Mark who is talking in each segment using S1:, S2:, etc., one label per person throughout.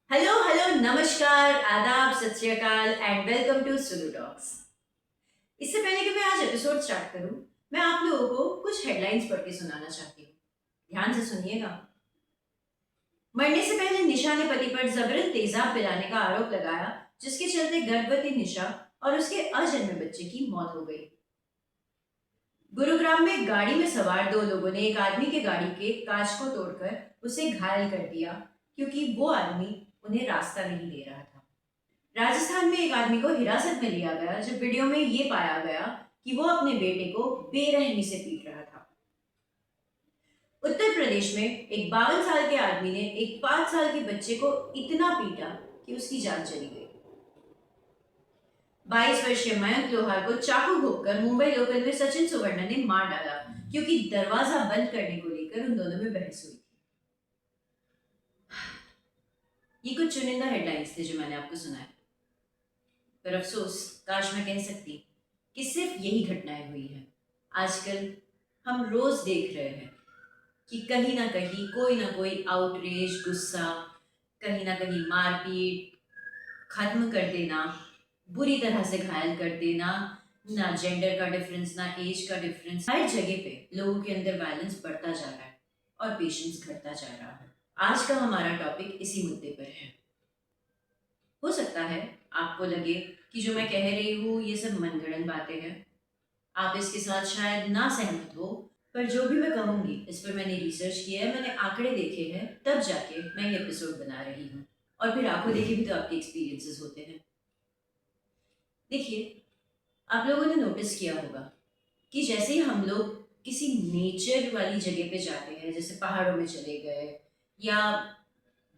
S1: Hello hello नमस्कार आदाब सत श्री अकाल and welcome to Sulu talks. इससे पहले कि मैं आज एपिसोड स्टार्ट करूं, मैं आप लोगों को कुछ हेडलाइंस पढ़ के सुनाना चाहती हूँ। ध्यान से सुनिएगा। मरने से पहले निशा ने पति पर जबरन तेजाब पिलाने का आरोप लगाया, जिसके चलते गर्भवती निशा और उसके अजन्मे बच्चे की मौत हो गई। गुरुग्राम में गाड़ी में सवार दो लोगों ने एक आदमी के गाड़ी के कांच को तोड़कर उसे घायल कर दिया, क्योंकि वो आदमी उन्हें रास्ता नहीं दे रहा था। राजस्थान में एक आदमी को हिरासत में लिया गया जब वीडियो में ये पाया गया कि वो अपने बेटे को बेरहमी से पीट रहा था। उत्तर प्रदेश में एक 52 साल के आदमी ने एक 5 साल के बच्चे को इतना पीटा कि उसकी जान चली गई। 22 वर्षीय मयंक लोहार को चाकू घोंपकर मुंबई लोकल में सचिन सुवर्ण ने मार डाला, क्योंकि दरवाजा बंद करने को लेकर उन दोनों में बहस हुई थी। ये कुछ चुनिंदा हेडलाइंस थे जो मैंने आपको सुनाए, पर अफसोस काश मैं कह सकती कि सिर्फ यही घटनाएं हुई हैं। आजकल हम रोज देख रहे हैं कि कहीं ना कोई आउटरेज, गुस्सा, कहीं ना कहीं मारपीट, खत्म कर देना, बुरी तरह से घायल कर देना, ना जेंडर का डिफरेंस ना एज का डिफरेंस, हर जगह पे लोगों के अंदर वायलेंस बढ़ता जा रहा है और पेशेंस घटता जा रहा है। आज का हमारा टॉपिक इसी मुद्दे पर है। हो सकता है आपको लगे कि जो मैं कह रही हूँ ये सब मनगढ़ंत बातें हैं, आप इसके साथ शायद ना सहमत हो, पर जो भी मैं कहूंगी इस पर मैंने रिसर्च किया है, मैंने आंकड़े देखे हैं, तब जाके मैं ये एपिसोड बना रही हूँ। और फिर आंखों देखे भी तो आपके एक्सपीरियंसेस होते हैं। देखिए, आप लोगों ने नोटिस किया होगा कि जैसे ही हम लोग किसी नेचर वाली जगह पे जाते हैं, जैसे पहाड़ों में चले गए, या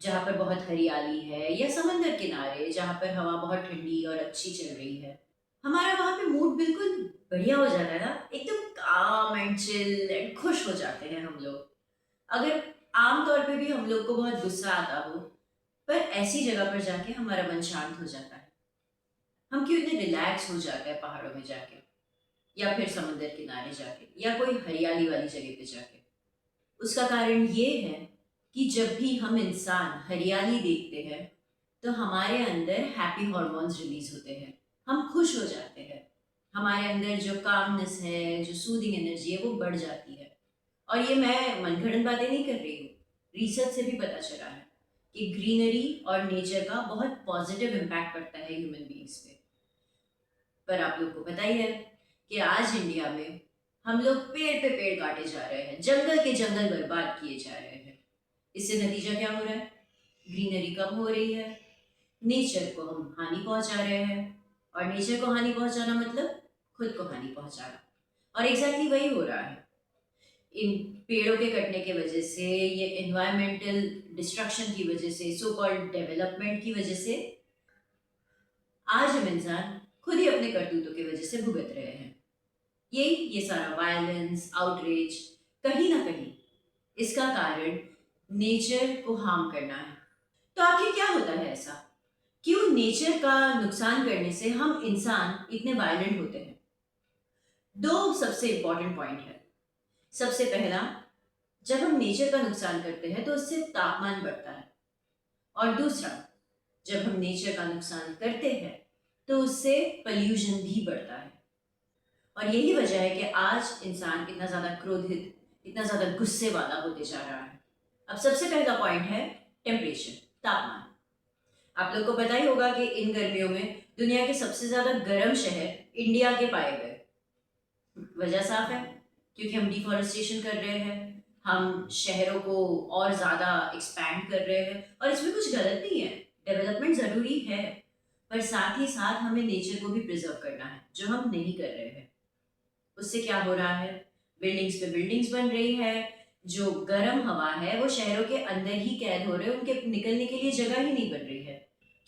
S1: जहाँ पर बहुत हरियाली है, या समंदर किनारे जहाँ पर हवा बहुत ठंडी और अच्छी चल रही है, हमारा वहाँ पे मूड बिल्कुल बढ़िया हो जाता है ना, एकदम काम एंड चिल एंड खुश हो जाते हैं हम लोग। अगर आम तौर पे भी हम लोग को बहुत गुस्सा आता हो, पर ऐसी जगह पर जाके हमारा मन शांत हो जाता है। हम क्यों इतने रिलैक्स हो जाते हैं पहाड़ों में जाके, या फिर समंदर किनारे जाके, या कोई हरियाली वाली जगह पे जाके? उसका कारण ये है कि जब भी हम इंसान हरियाली देखते हैं तो हमारे अंदर हैप्पी हॉर्मोन्स रिलीज होते हैं, हम खुश हो जाते हैं, हमारे अंदर जो कामनेस है, जो सूदिंग एनर्जी है, वो बढ़ जाती है। और ये मैं मनगढ़ंत बातें नहीं कर रही हूँ, रिसर्च से भी पता चला है कि ग्रीनरी और नेचर का बहुत पॉजिटिव इम्पैक्ट पड़ता है ह्यूमन बींग्स पे। पर आप लोग को पता ही है कि आज इंडिया में हम लोग पेड़ पे पेड़ काटे जा रहे हैं, जंगल के जंगल बर्बाद किए जा रहे हैं। इससे नतीजा क्या हो रहा है? ग्रीनरी कम हो रही है, नेचर को हम हानि पहुंचा रहे हैं। और नेचर को हानि पहुंचाना मतलब खुद को हानि पहुंचाना। और एग्जैक्टली वही हो रहा है। इन पेड़ों के कटने की वजह से, ये एनवायरमेंटल डिस्ट्रक्शन की वजह से, सो कॉल्ड डेवलपमेंट की वजह से आज हम इंसान खुद ही अपने करतूतों की वजह से भुगत रहे हैं। ये सारा वायलेंस, आउटरीच, कहीं ना कहीं इसका कारण नेचर को हार्म करना है। तो आखिर क्या होता है ऐसा? क्यों नेचर का नुकसान करने से हम इंसान इतने वायलेंट होते हैं? दो सबसे इंपॉर्टेंट पॉइंट है। सबसे पहला, जब हम नेचर का नुकसान करते हैं तो उससे तापमान बढ़ता है। और दूसरा, जब हम नेचर का नुकसान करते हैं तो उससे पॉल्यूशन भी बढ़ता है। और यही वजह है कि आज इंसान इतना ज्यादा क्रोधित, इतना ज्यादा गुस्से वाला होते जा रहा है। अब सबसे पहला पॉइंट है टेम्परेचर, तापमान। आप लोग को पता ही होगा कि इन गर्मियों में दुनिया के सबसे ज्यादा गर्म शहर इंडिया के पाए गए। वजह साफ है, क्योंकि हम डिफॉरेस्टेशन कर रहे हैं, हम शहरों को और ज्यादा एक्सपैंड कर रहे हैं। और इसमें कुछ गलत नहीं है, डेवलपमेंट जरूरी है, पर साथ ही साथ हमें नेचर को भी प्रिजर्व करना है, जो हम नहीं कर रहे हैं। उससे क्या हो रहा है? बिल्डिंग्स पे बिल्डिंग्स बन रही है, जो गर्म हवा है वो शहरों के अंदर ही कैद हो रहे हैं, उनके निकलने के लिए जगह ही नहीं बन रही है,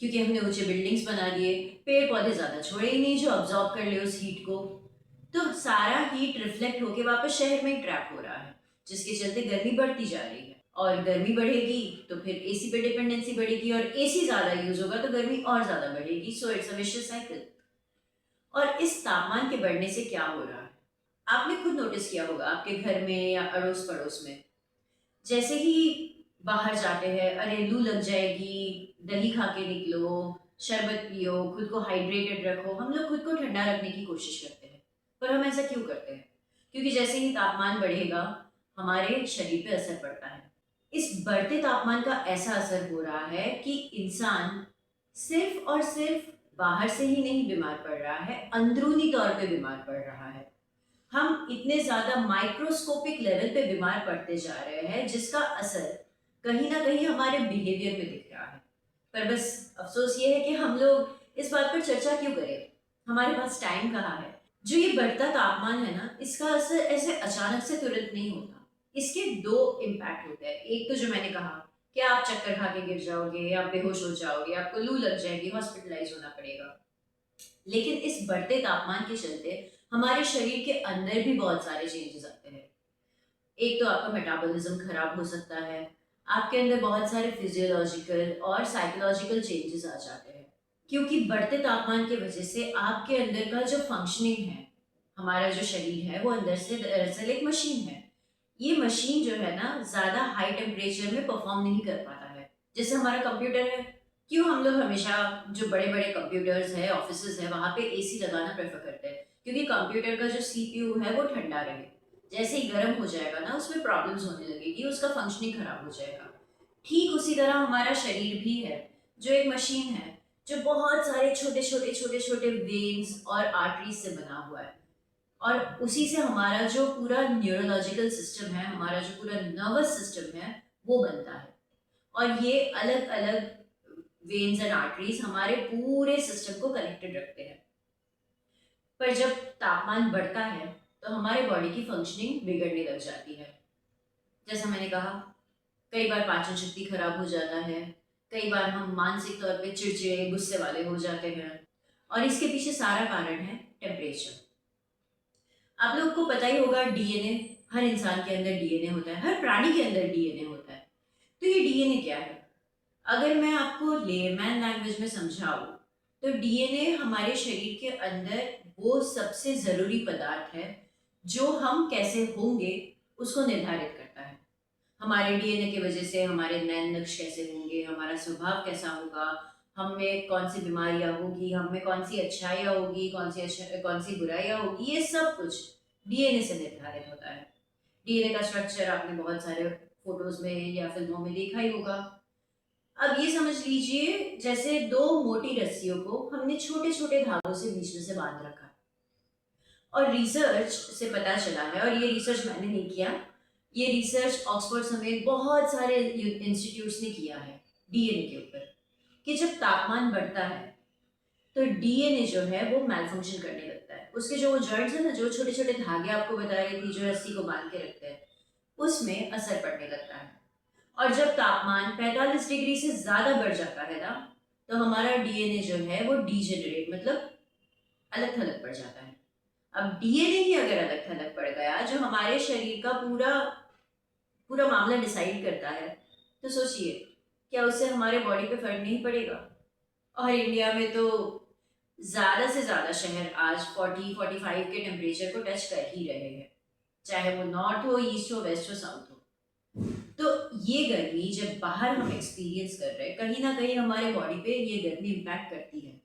S1: क्योंकि हमने ऊंचे बिल्डिंग्स बना दिए, पेड़ पौधे ज्यादा छोड़े ही नहीं जो अब्जॉर्ब कर ले उस हीट को। तो सारा हीट रिफ्लेक्ट होके वापस शहर में ही ट्रैप हो रहा है, जिसके चलते गर्मी बढ़ती जा रही है। और गर्मी बढ़ेगी तो फिर एसी पे डिपेंडेंसी बढ़ेगी, और एसी ज्यादा यूज होगा तो गर्मी और ज्यादा बढ़ेगी। So it's a vicious cycle. और इस तापमान के बढ़ने से क्या हो रहा है? आपने खुद नोटिस किया होगा आपके घर में या अड़ोस पड़ोस में, जैसे ही बाहर जाते हैं, अरे लू लग जाएगी, दही खा के निकलो, शरबत पियो, खुद को हाइड्रेटेड रखो। हम लोग खुद को ठंडा रखने की कोशिश करते हैं, पर हम ऐसा क्यों करते हैं? क्योंकि जैसे ही तापमान बढ़ेगा, हमारे शरीर पे असर पड़ता है। इस बढ़ते तापमान का ऐसा असर हो रहा है कि इंसान सिर्फ और सिर्फ बाहर से ही नहीं बीमार पड़ रहा है, अंदरूनी तौर पे बीमार पड़ रहा है। हम इतने ज्यादा माइक्रोस्कोपिक लेवल पे बीमार पड़ते जा रहे हैं, जिसका असर कहीं ना कहीं हमारे बिहेवियर में दिख रहा है। पर बस अफसोस ये है कि हम लोग इस बात पर चर्चा क्यों करें? हमारे पास टाइम कहाँ है? जो ये बढ़ता तापमान है ना, इसका असर ऐसे अचानक से तुरंत नहीं होता। इसके दो इम्पैक्ट होते हैं। एक तो जो मैंने कहा कि आप चक्कर खा के गिर जाओगे, आप बेहोश हो जाओगे, आपको लू लग जाएगी, हॉस्पिटलाइज होना पड़ेगा। लेकिन इस बढ़ते तापमान के चलते हमारे शरीर के अंदर भी बहुत सारे चेंजेस आते हैं। एक तो आपका मेटाबॉलिज्म खराब हो सकता है, आपके अंदर बहुत सारे फिजियोलॉजिकल और साइकोलॉजिकल चेंजेस आ जाते हैं। क्योंकि बढ़ते तापमान की वजह से आपके अंदर का जो फंक्शनिंग है, हमारा जो शरीर है वो अंदर से दरअसल एक मशीन है। ये मशीन जो है ना, ज़्यादा हाई टेम्परेचर में परफॉर्म नहीं कर पाता है। जैसे हमारा कंप्यूटर है, क्यों हम लोग हमेशा जो बड़े बड़े कंप्यूटर्स है, ऑफिसेज है, वहाँ पे एसी लगाना प्रेफर करते हैं? क्योंकि कंप्यूटर का जो सीपीयू है वो ठंडा रहे। जैसे ही गर्म हो जाएगा ना, उसमें प्रॉब्लम्स होने लगेगी, उसका फंक्शनिंग खराब हो जाएगा। ठीक उसी तरह हमारा शरीर भी है, जो एक मशीन है, जो बहुत सारे छोटे छोटे छोटे छोटे वेन्स और आर्टरीज से बना हुआ है। और उसी से हमारा जो पूरा न्यूरोलॉजिकल सिस्टम है, हमारा जो पूरा नर्वस सिस्टम है, वो बनता है। और ये अलग अलग वेन्स एंड आर्टरीज हमारे पूरे सिस्टम को कनेक्टेड रखते हैं। पर जब तापमान बढ़ता है, तो हमारे बॉडी की फंक्शनिंग बिगड़ने लग जाती है। जैसा मैंने कहा, कई बार पाचन शक्ति खराब हो जाता है, कई बार हम मानसिक तौर पे चिड़चिड़े गुस्से वाले हो जाते हैं। और इसके पीछे सारा कारण है टेम्परेचर। आप लोग को पता ही होगा, डीएनए, हर इंसान के अंदर डीएनए होता है, हर प्राणी के अंदर डीएनए होता है। तो ये डीएनए क्या है? अगर मैं आपको लेमैन लैंग्वेज में समझाऊं, तो डीएनए हमारे शरीर के अंदर वो सबसे जरूरी पदार्थ है जो हम कैसे होंगे उसको निर्धारित करता है। हमारे डीएनए की वजह से हमारे नैन नक्श कैसे होंगे, हमारा स्वभाव कैसा होगा, हम में कौन सी बीमारियां होगी, हम में कौन सी अच्छाइयाँ होगी, कौन सी बुराइयां होगी, ये सब कुछ डीएनए से निर्धारित होता है। डीएनए का स्ट्रक्चर आपने बहुत सारे फोटोज में या फिल्मों में देखा ही होगा। अब ये समझ लीजिए, जैसे दो मोटी रस्सियों को हमने छोटे छोटे धागों से बीच में से बांध रखा है। और रिसर्च से पता चला है, और ये रिसर्च मैंने नहीं किया, ये रिसर्च ऑक्सफोर्ड समेत बहुत सारे इंस्टीट्यूट्स ने किया है डीएनए के ऊपर, कि जब तापमान बढ़ता है तो डीएनए जो है वो मैल फंक्शन करने लगता है। उसके जो वो जॉइंट्स है ना, जो छोटे छोटे धागे आपको बता रही थी जो रस्सी को बांध के रखते हैं, उसमें असर पड़ने लगता है। और जब तापमान 45 डिग्री से ज्यादा बढ़ जाता है ना, तो हमारा डीएनए जो है वो डीजेनरेट, मतलब अलग थलग पड़ जाता है। अब डीएनए ही अगर अलग थलग पड़ गया, जो हमारे शरीर का पूरा पूरा मामला डिसाइड करता है, तो सोचिए, क्या उससे हमारे बॉडी पे फर्क नहीं पड़ेगा? और इंडिया में तो ज्यादा से ज्यादा शहर आज 40-45 के टेम्परेचर को टच कर ही रहे हैं, चाहे वो नॉर्थ हो, ईस्ट हो, वेस्ट हो, साउथ हो। तो ये गर्मी जब बाहर हम एक्सपीरियंस कर रहे हैं, कहीं ना कहीं हमारे बॉडी पे ये गर्मी इम्पैक्ट करती है।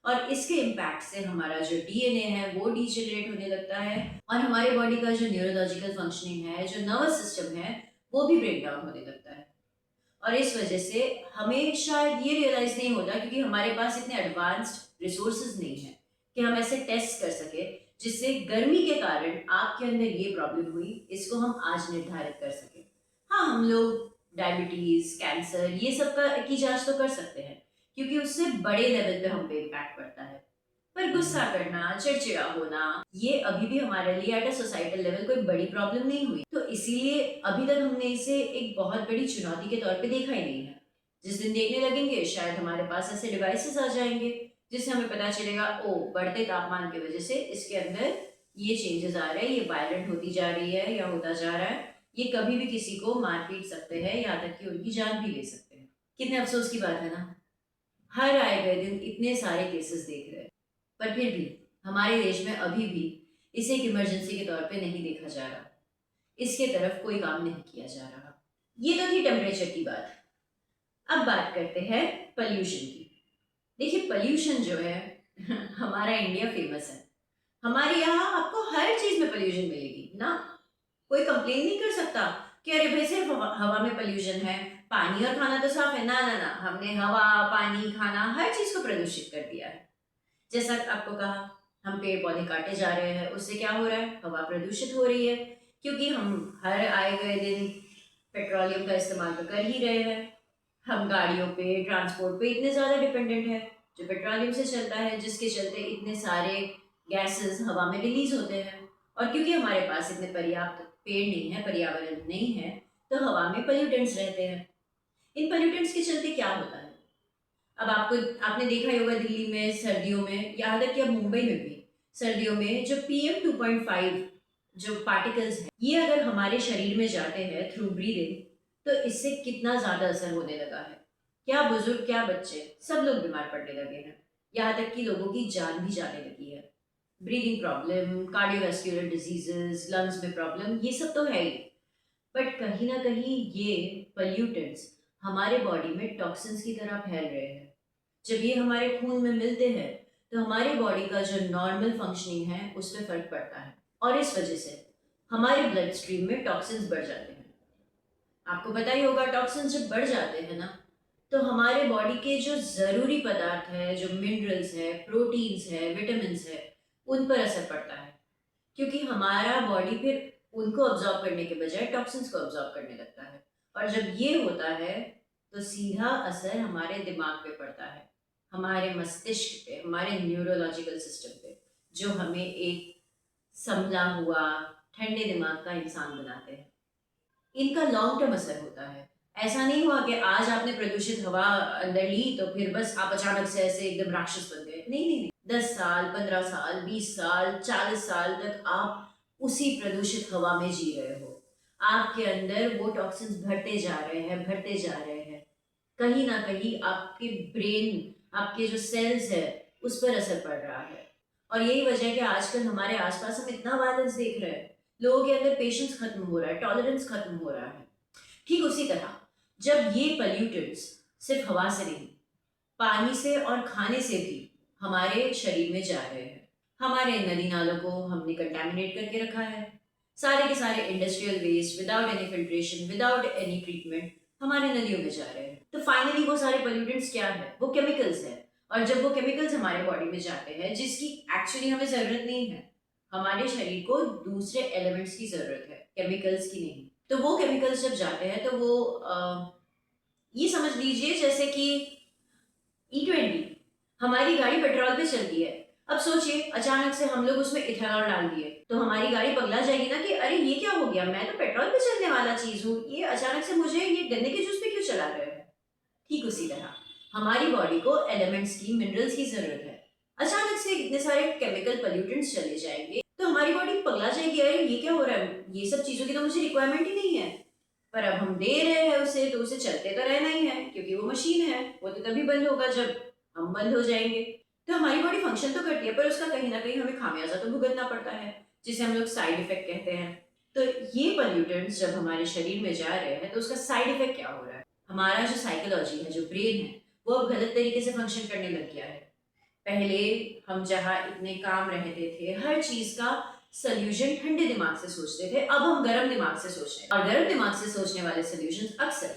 S1: और इसके इम्पैक्ट से हमारा जो डीएनए है वो डीजेनरेट होने लगता है, और हमारे बॉडी का जो न्यूरोलॉजिकल फंक्शनिंग है, जो नर्वस सिस्टम है, वो भी ब्रेक डाउन होने लगता है। और इस वजह से हमें शायद ये रियलाइज नहीं होता, क्योंकि हमारे पास इतने एडवांस्ड रिसोर्सेज नहीं है कि हम ऐसे टेस्ट कर सके जिससे गर्मी के कारण आपके अंदर ये प्रॉब्लम हुई, इसको हम आज निर्धारित कर सके। हाँ, हम लोग डायबिटीज, कैंसर, ये सब का की जांच तो कर सकते हैं, क्योंकि उससे बड़े लेवल पे हम पे इम्पैक्ट पड़ता है। पर गुस्सा करना, चिड़चिड़ा होना, ये अभी भी हमारे लिए एट अ सोसाइटल लेवल कोई बड़ी प्रॉब्लम नहीं हुई। तो इसीलिए अभी तक हमने इसे एक बहुत बड़ी चुनौती के तौर पे देखा ही नहीं है। जिस दिन देखने लगेंगे, शायद हमारे पास ऐसे डिवाइसेस आ जाएंगे जिससे हमें पता चलेगा, ओ, बढ़ते तापमान की वजह से इसके अंदर ये चेंजेस आ रहे हैं, ये वायलेंट होती जा रही है या होता जा रहा है, ये कभी भी किसी को मार पीट सकते हैं, यहाँ तक कि उनकी जान भी ले सकते हैं। कितने अफसोस की बात है ना, हर आए गए दिन इतने सारे केसेस देख रहे हैं, पर फिर भी हमारे देश में अभी भी इसे एक इमरजेंसी के तौर पे नहीं देखा जा रहा, इसके तरफ कोई काम नहीं किया जा रहा। ये तो थी टेम्परेचर की बात। अब बात करते हैं पॉल्यूशन की। देखिए पॉल्यूशन जो है हमारा इंडिया फेमस है। हमारे यहाँ आपको हर चीज में पॉल्यूशन मिलेगी ना। कोई कंप्लेन नहीं कर सकता कि अरे भाई सिर्फ हवा में पॉल्यूशन है, पानी और खाना तो साफ है। ना ना ना, हमने हवा, पानी, खाना हर चीज को प्रदूषित कर दिया है। जैसा आपको कहा, हम पेड़ पौधे काटे जा रहे हैं, उससे क्या हो रहा है, हवा प्रदूषित हो रही है। क्योंकि हम हर आए गए दिन पेट्रोलियम का इस्तेमाल तो कर ही रहे हैं। हम गाड़ियों पे, ट्रांसपोर्ट पे इतने ज़्यादा डिपेंडेंट है जो पेट्रोलियम से चलता है, जिसके चलते इतने सारे गैसेस हवा में रिलीज होते हैं। और क्योंकि हमारे पास इतने पर्याप्त पेड़ नहीं है, पर्यावरण नहीं है, तो हवा में पोल्यूटेंट्स रहते हैं। इन पोल्यूटेंट्स के चलते क्या होता है, अब आपको, आपने देखा ही होगा दिल्ली में सर्दियों में, यहाँ तक कि अब मुंबई में भी सर्दियों में जो PM2.5 जो पार्टिकल्स हैं, ये अगर हमारे शरीर में जाते हैं थ्रू ब्रीदिंग, तो इससे कितना ज़्यादा असर होने लगा है। क्या बुजुर्ग, क्या बच्चे, सब लोग बीमार पड़ने लगे हैं। यहाँ तक कि लोगों की जान भी जाने लगी है। Breathing problem, cardiovascular diseases, lungs में प्रॉब्लम, ये सब तो है ही। बट कहीं ना कहीं ये पोल्यूटेंट्स हमारे बॉडी में टॉक्सिन्स की तरह फैल रहे हैं। जब ये हमारे खून में मिलते हैं तो हमारे बॉडी का जो नॉर्मल फंक्शनिंग है उस पर फर्क पड़ता है, और इस वजह से हमारे ब्लड स्ट्रीम में टॉक्सिन्स बढ़ जाते हैं। आपको पता ही होगा, टॉक्सिन्स जब बढ़ जाते हैं ना, तो हमारे बॉडी के जो ज़रूरी पदार्थ है, जो मिनरल्स है, प्रोटीन्स है, विटामिन्स है, उन पर असर पड़ता है। क्योंकि हमारा बॉडी फिर उनको ऑब्जॉर्व करने के बजाय टॉक्सिन्स को ऑब्जॉर्व करने लगता है। और जब ये होता है तो सीधा असर हमारे दिमाग पे पड़ता है, हमारे मस्तिष्क पे, हमारे न्यूरोलॉजिकल सिस्टम पे, जो हमें एक संभला हुआ, ठंडे दिमाग का इंसान बनाते हैं। इनका लॉन्ग टर्म असर होता है। ऐसा नहीं हुआ कि आज आपने प्रदूषित हवा अंदर ली तो फिर बस आप अचानक से ऐसे एकदम राक्षस बन गए। नहीं नहीं नहीं, 10 साल, 15 साल, 20 साल, 40 साल तक आप उसी प्रदूषित हवा में जी रहे हो। आपके अंदर वो टॉक्सिन्स भरते जा रहे हैं, भरते जा रहे हैं। कहीं ना कहीं आपके ब्रेन, आपके जो सेल्स है, उस पर असर पड़ रहा है। और यही वजह है कि आजकल हमारे आसपास हम इतना वायलेंस देख रहे हैं। लोगों के अंदर पेशेंस खत्म हो रहा है, टॉलरेंस खत्म हो रहा है। ठीक उसी तरह जब ये पोल्यूटेंट्स सिर्फ हवा से नहीं, पानी से और खाने से भी हमारे शरीर में जा रहे हैं। हमारे नदी नालों को हमने कंटेमिनेट करके रखा है। सारे के सारे industrial waste without any filtration, without any treatment हमारे नदियों में जा रहे हैं। तो फाइनली वो सारे पोल्यूटेंट्स क्या है, वो केमिकल्स है। और जब वो केमिकल्स हमारे बॉडी में जाते हैं, जिसकी एक्चुअली हमें जरूरत नहीं है, हमारे शरीर को दूसरे एलिमेंट्स की जरूरत है, केमिकल्स की नहीं। तो वो केमिकल्स जब जाते हैं तो वो ये समझ लीजिए जैसे कि E20, हमारी गाड़ी पेट्रोल पे चलती है। अब सोचिए अचानक से हम लोग उसमें इथेनॉल डाल दिए, तो हमारी गाड़ी पगला जाएगी ना कि अरे ये क्या हो गया, मैं तो पेट्रोल पे चलने वाला चीज हूँ, ये अचानक से मुझे ये गन्ने के जूस पे क्यों चला रहे हैं। ठीक उसी तरह हमारी बॉडी को एलिमेंट्स की, मिनरल्स की जरूरत है। अचानक से इतने सारे केमिकल पोल्यूटेंट्स चले जाएंगे तो हमारी बॉडी पगला जाएगी, अरे ये क्या हो रहा है, ये सब चीजों की तो मुझे रिक्वायरमेंट ही नहीं है। पर अब हम दे रहे हैं उसे, तो उसे चलते तो रहना ही है, क्योंकि वो मशीन है। वो तो तभी बंद होगा जब हम बंद हो जाएंगे। तो हमारी बॉडी फंक्शन तो करती है, पर उसका कहीं ना कहीं हमें खामियाजा तो भुगतना पड़ता है, जिसे हम लोग साइड इफेक्ट कहते हैं। तो ये पोल्यूटेंट्स जब हमारे शरीर में जा रहे हैं तो उसका साइड इफेक्ट क्या हो रहा है, हमारा जो साइकोलॉजी है, जो ब्रेन है, वो अब गलत तरीके से फंक्शन करने लग गया है। पहले हम जहाँ इतने काम रहते थे, हर चीज का सोल्यूशन ठंडे दिमाग से सोचते थे, अब हम गर्म दिमाग से सोच रहे हैं। और गर्म दिमाग से सोचने वाले सोल्यूशन अक्सर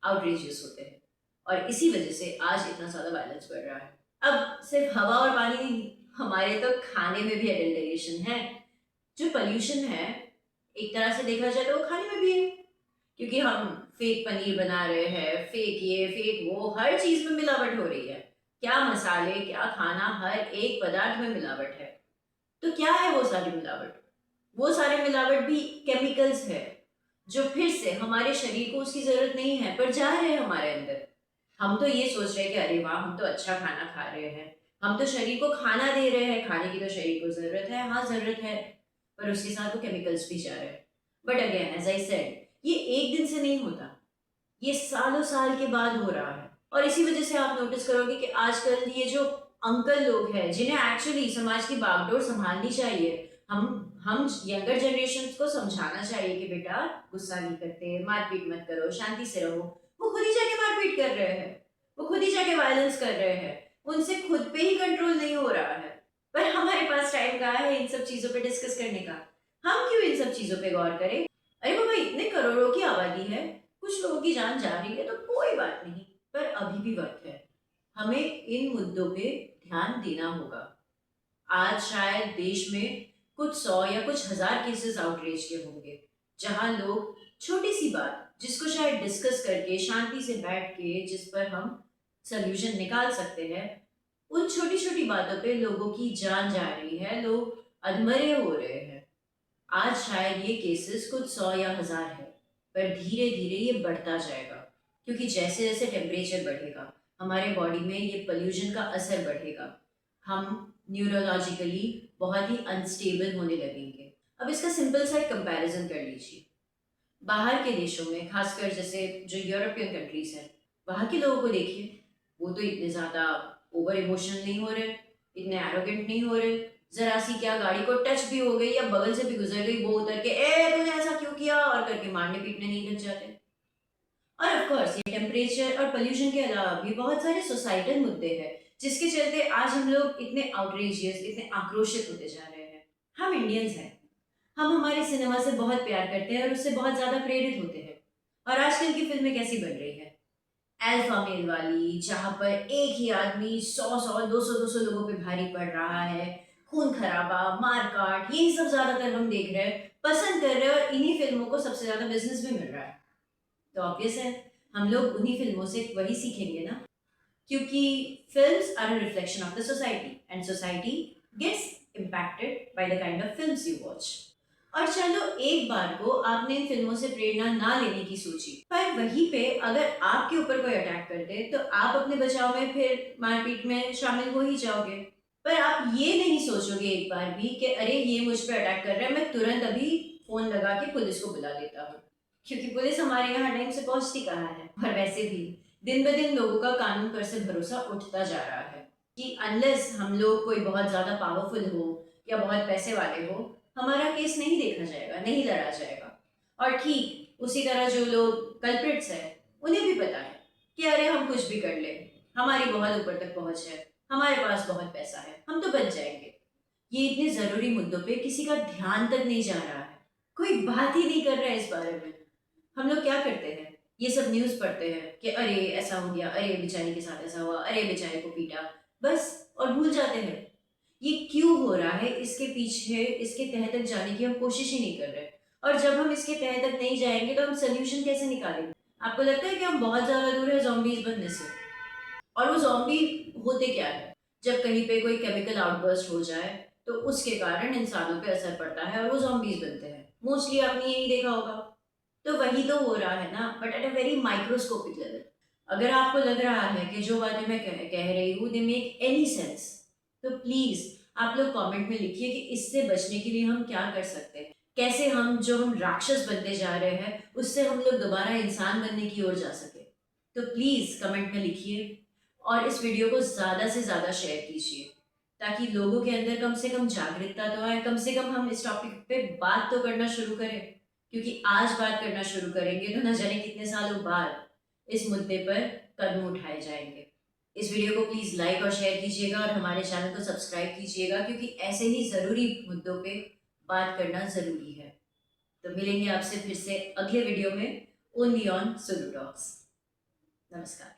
S1: आउटरेजियस होते हैं, और इसी वजह से आज इतना ज्यादा वायलेंस बढ़ रहा है। अब सिर्फ हवा और पानी नहीं, हमारे तो खाने में भी एडल्ट्रेशन है। जो पोल्यूशन है, एक तरह से देखा जाए तो वो खाने में भी है, क्योंकि हम फेक पनीर बना रहे हैं, फेक ये फेक वो, हर चीज में मिलावट हो रही है। क्या मसाले, क्या खाना, हर एक पदार्थ में मिलावट है। तो क्या है वो सारी मिलावट, वो सारे मिलावट भी केमिकल्स है, जो फिर से हमारे शरीर को उसकी जरूरत नहीं है पर जा रहे हैं हमारे अंदर। हम तो ये सोच रहे हैं कि अरे वाह, हम तो अच्छा खाना खा रहे हैं, हम तो शरीर को खाना दे रहे हैं, खाने की तो शरीर को जरूरत है, हाँ जरूरत है, पर उसके साथ वो केमिकल्स भी जा रहे हैं। But again as I said, ये एक दिन से नहीं होता, ये सालों साल के बाद हो रहा है। और इसी वजह से आप नोटिस करोगे कि आजकल ये जो अंकल लोग हैं, जिन्हें एक्चुअली समाज की बागडोर संभालनी चाहिए, हम हम यंगर जनरेशन को समझाना चाहिए कि बेटा गुस्सा नहीं करते, मारपीट मत करो, शांति से रहो। वो खुद ही जाके मारपीट कर रहे हैं, वो खुद ही जाके वायलेंस कर रहे हैं, उनसे खुद पे ही कंट्रोल नहीं हो रहा है। पर हमारे पास टाइम कहाँ है इन सब चीजों पे डिस्कस करने का? हम क्यों इन सब चीजों पे गौर करें? अरे बाबा, इतने करोड़ों की आबादी है, कुछ लोगों की जान जा रही है तो कोई बात नहीं, पर अभी भी वक्त है, हमें इन मुद्दों पे ध्यान देना होगा। आज शायद देश में कुछ 100 या कुछ हजार केसेस आउटरीच के होंगे, जहां लोग छोटी सी बात जिसको शायद डिस्कस करके शांति से बैठ के जिस पर हम सोल्यूशन निकाल सकते हैं, उन छोटी छोटी बातों पे लोगों की जान जा रही है, लोग अधमरे हो रहे हैं। आज शायद ये केसेस कुछ 100 या हजार है, पर धीरे धीरे ये बढ़ता जाएगा, क्योंकि जैसे जैसे टेम्परेचर बढ़ेगा हमारे बॉडी में ये पोल्यूशन का असर बढ़ेगा, हम न्यूरोलॉजिकली बहुत ही अनस्टेबल होने लगेंगे। अब इसका सिंपल सा एक कंपैरिजन कर लीजिए। बाहर के देशों में, खासकर जैसे जो यूरोपियन कंट्रीज हैं, वहाँ के लोगों को देखिए, वो तो इतने ज़्यादा ओवर इमोशनल नहीं हो रहे, इतने एरोगेंट नहीं हो रहे। जरा सी क्या गाड़ी को टच भी हो गई या बगल से भी गुजर गई, वो उतर के ए तूने ऐसा क्यों किया और करके मारने पीटने नहीं लग जाते। और ऑफ कोर्स ये टेम्परेचर और पोल्यूशन के अलावा भी बहुत सारे सोसाइटल मुद्दे हैं, जिसके चलते आज हम लोग इतने आउटरेजियस, इतने आक्रोशित होते जा रहे हैं। हम इंडियंस हैं, हम हमारे सिनेमा से बहुत प्यार करते हैं और उससे बहुत ज्यादा प्रेरित होते हैं। और आजकल की फिल्में कैसी बन रही है? अल्फा मेल वाली, जहां पर एक ही आदमी 100 200 लोगों पे भारी पड़ रहा है, खून खराबा, मारकाट, यही सब ज्यादातर हम देख रहे हैं, पसंद कर रहे हैं, और इन्हीं फिल्मों को सबसे ज्यादा बिजनेस भी मिल रहा है। तो ऑब्वियस है हम लोग उन्हीं फिल्मों से वही सीखेंगे ना, क्योंकि films are a reflection of the society and society gets impacted by the kind of films you watch। और चलो, एक बार को आपने इन फिल्मों से प्रेरणा ना लेने की सोची, पर वहीं पे अगर आपके ऊपर कोई अटैक कर दे तो आप अपने बचाव में फिर मारपीट में शामिल हो ही जाओगे। पर आप ये नहीं सोचोगे एक बार भी कि अरे ये मुझ पे अटैक कर रहा है, मैं तुरंत अभी फोन लगा के पुलिस को बुला लेता हूँ, क्योंकि पुलिस हमारे यहाँ टाइम से पहुंचती कहाँ है। और वैसे भी दिन ब दिन लोगों का कानून पर से भरोसा उठता जा रहा है कि अनलेस हम लोग कोई बहुत ज्यादा पावरफुल हो या बहुत पैसे वाले हो, हमारा केस नहीं देखा जाएगा, नहीं लड़ा जाएगा। और ठीक उसी तरह जो लोग कल्प्रिट्स हैं, उन्हें भी पता है कि अरे हम कुछ भी कर ले, हमारी बहुत ऊपर तक पहुंच है, हमारे पास बहुत पैसा है, हम तो बच जाएंगे। ये इतने जरूरी मुद्दों पे किसी का ध्यान तक नहीं जा रहा है, कोई बात ही नहीं कर रहा है इस बारे में। हम लोग क्या करते हैं, ये सब न्यूज़ पढ़ते हैं कि अरे ऐसा हो गया, अरे बेचारी के साथ ऐसा हुआ, अरे बेचारे को पीटा, बस, और भूल जाते हैं। ये क्यों हो रहा है, इसके पीछे, इसके तह तक जाने की हम कोशिश ही नहीं कर रहे। और जब हम इसके तह तक नहीं जाएंगे तो हम सोल्यूशन कैसे निकालेंगे? आपको लगता है कि हम बहुत ज़्यादा दूर है जॉम्बीज बनने से? और वो जॉम्बी होते क्या है? जब कहीं पे कोई केमिकल आउटबर्स्ट हो जाए तो उसके कारण इंसानों पे असर पड़ता है और वो जॉम्बीज बनते हैं। मोस्टली आपने यही देखा होगा। तो वही तो हो रहा है ना, but at a very microscopic level. अगर आपको लग रहा है कि जो बातें मैं कह रही हूँ दे मेक एनी सेंस, तो प्लीज आप लोग कमेंट में लिखिए कि इससे बचने के लिए हम क्या कर सकते हैं, कैसे हम जो हम राक्षस बनते जा रहे हैं उससे हम लोग दोबारा इंसान बनने की ओर जा सके। तो प्लीज कमेंट में लिखिए और इस वीडियो को ज़्यादा से ज़्यादा शेयर कीजिए, ताकि लोगों के अंदर कम से कम जागरूकता तो आए, कम से कम हम इस टॉपिक पे बात तो करना शुरू करें। क्योंकि आज बात करना शुरू करेंगे तो न जाने कितने सालों बाद इस मुद्दे पर कदम उठाए जाएंगे। इस वीडियो को प्लीज़ लाइक और शेयर कीजिएगा और हमारे चैनल को सब्सक्राइब कीजिएगा, क्योंकि ऐसे ही ज़रूरी मुद्दों पे बात करना ज़रूरी है। तो मिलेंगे आपसे फिर से अगले वीडियो में, ओनली ऑन सुलू टॉक्स। नमस्कार।